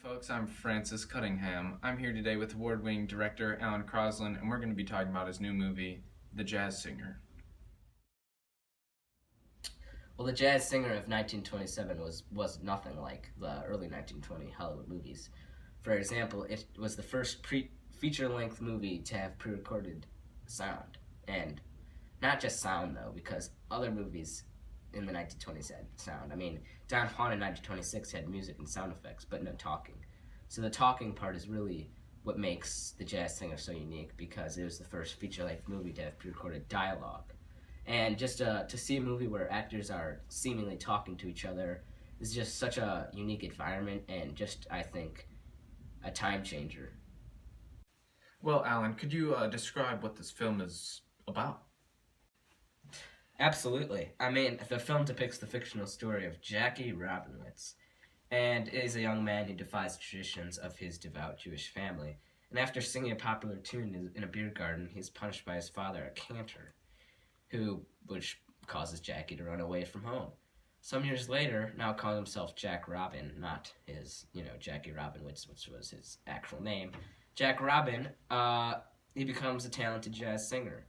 Folks, I'm Francis Cunningham. I'm here today with award-winning director Alan Crosland, and we're going to be talking about his new movie, The Jazz Singer. Well, The Jazz Singer of 1927 was nothing like the early 1920 Hollywood movies. For example, it was the first feature-length movie to have pre-recorded sound. And not just sound, though, because other movies in the 1920s had sound. I mean, Don Juan in 1926 had music and sound effects, but no talking. So the talking part is really what makes The Jazz Singer so unique, because it was the first feature-length movie to have pre-recorded dialogue. And just to see a movie where actors are seemingly talking to each other is just such a unique environment, and just, I think, a time changer. Well, Alan, could you describe what this film is about? Absolutely. I mean, the film depicts the fictional story of Jackie Robinowitz, and is a young man who defies the traditions of his devout Jewish family. And after singing a popular tune in a beer garden, he's punished by his father, a cantor, which causes Jackie to run away from home. Some years later, now calling himself Jack Robin, not his, Jackie Robinowitz, which was his actual name, Jack Robin, he becomes a talented jazz singer.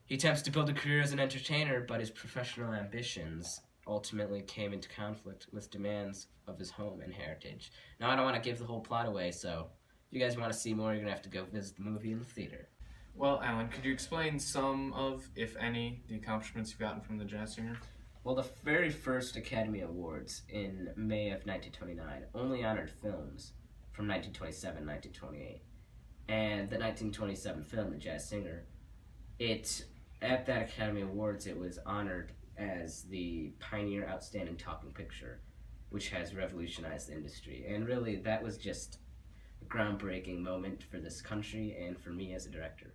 He attempts to build a career as an entertainer, but his professional ambitions ultimately came into conflict with demands of his home and heritage. Now, I don't want to give the whole plot away, so if you guys want to see more, you're going to have to go visit the movie in the theater. Well, Alan, could you explain some of, if any, the accomplishments you've gotten from The Jazz Singer? Well, the very first Academy Awards in May of 1929 only honored films from 1927 and 1928. And the 1927 film, The Jazz Singer, at that Academy Awards, it was honored as the Pioneer Outstanding Talking Picture, which has revolutionized the industry. And really, that was just a groundbreaking moment for this country and for me as a director.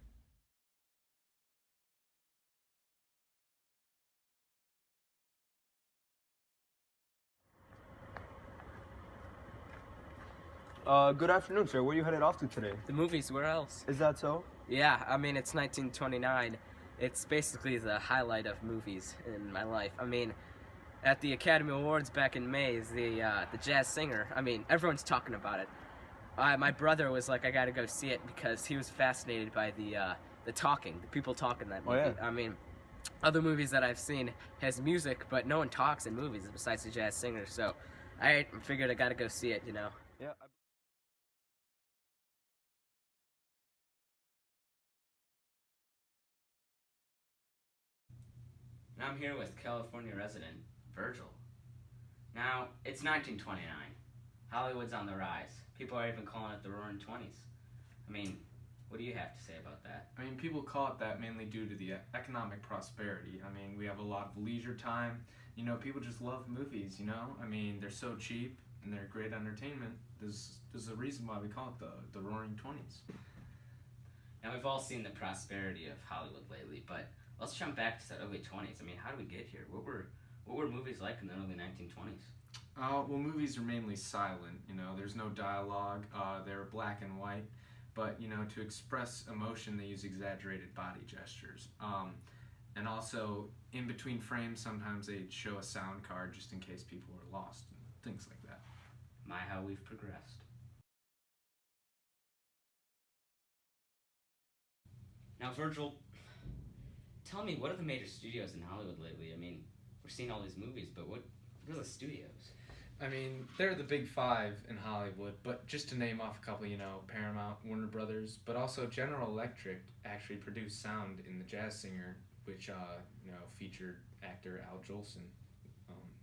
Good afternoon, sir. Where are you headed off to today? The movies, where else? Is that so? Yeah, I mean, it's 1929. It's basically the highlight of movies in my life. I mean, at the Academy Awards back in May, the Jazz Singer, I mean, everyone's talking about it. My brother was like, I gotta go see it, because he was fascinated by the talking, the people talking in that movie. Oh, yeah. I mean, other movies that I've seen has music, but no one talks in movies besides the Jazz Singer, so I figured I gotta go see it, Yeah. And I'm here with California resident Virgil. Now, it's 1929. Hollywood's on the rise. People are even calling it the Roaring Twenties. I mean, what do you have to say about that? I mean, people call it that mainly due to the economic prosperity. I mean, we have a lot of leisure time. People just love movies, I mean, they're so cheap and they're great entertainment. There's a reason why we call it the Roaring Twenties. Now, we've all seen the prosperity of Hollywood lately, but let's jump back to the early 20s. I mean, how did we get here? What were movies like in the early 1920s? Well, movies are mainly silent. There's no dialogue. They're black and white. But to express emotion, they use exaggerated body gestures. And also, in between frames, sometimes they'd show a sound card just in case people were lost and things like that. My, how we've progressed. Now, Virgil, tell me, what are the major studios in Hollywood lately? I mean, we're seeing all these movies, but what are the studios? I mean, they're the big five in Hollywood, but just to name off a couple, Paramount, Warner Brothers, but also General Electric actually produced sound in The Jazz Singer, which, featured actor Al Jolson.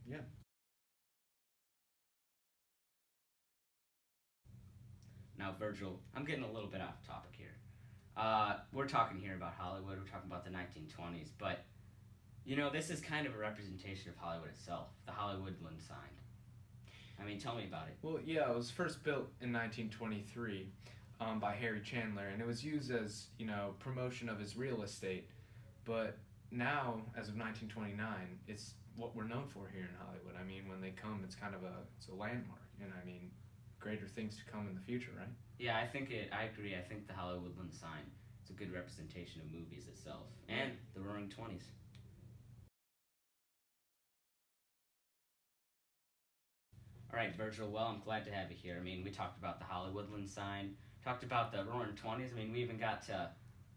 Yeah. Now, Virgil, I'm getting a little bit off topic here. We're talking here about Hollywood, we're talking about the 1920s, but, this is kind of a representation of Hollywood itself, the Hollywoodland sign. I mean, tell me about it. Well, yeah, it was first built in 1923 by Harry Chandler, and it was used as, promotion of his real estate. But now, as of 1929, it's what we're known for here in Hollywood. I mean, when they come, it's kind of it's a landmark, and I mean, greater things to come in the future, right? Yeah, I agree. I think the Hollywoodland sign is a good representation of movies itself, and the Roaring Twenties. All right, Virgil, well, I'm glad to have you here. I mean, we talked about the Hollywoodland sign, talked about the Roaring Twenties. I mean, we even got to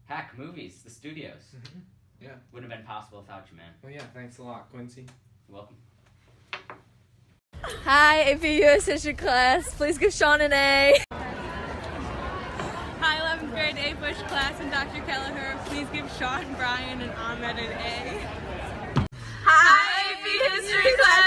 Hack Movies, the studios. Mm-hmm. Yeah. Wouldn't have been possible without you, man. Well, yeah, thanks a lot, Quincy. You're welcome. Hi, AP US History class. Please give Sean an A. Hi, 11th grade A Bush class and Dr. Kelleher. Please give Sean, Brian, and Ahmed an A. Hi, AP History class.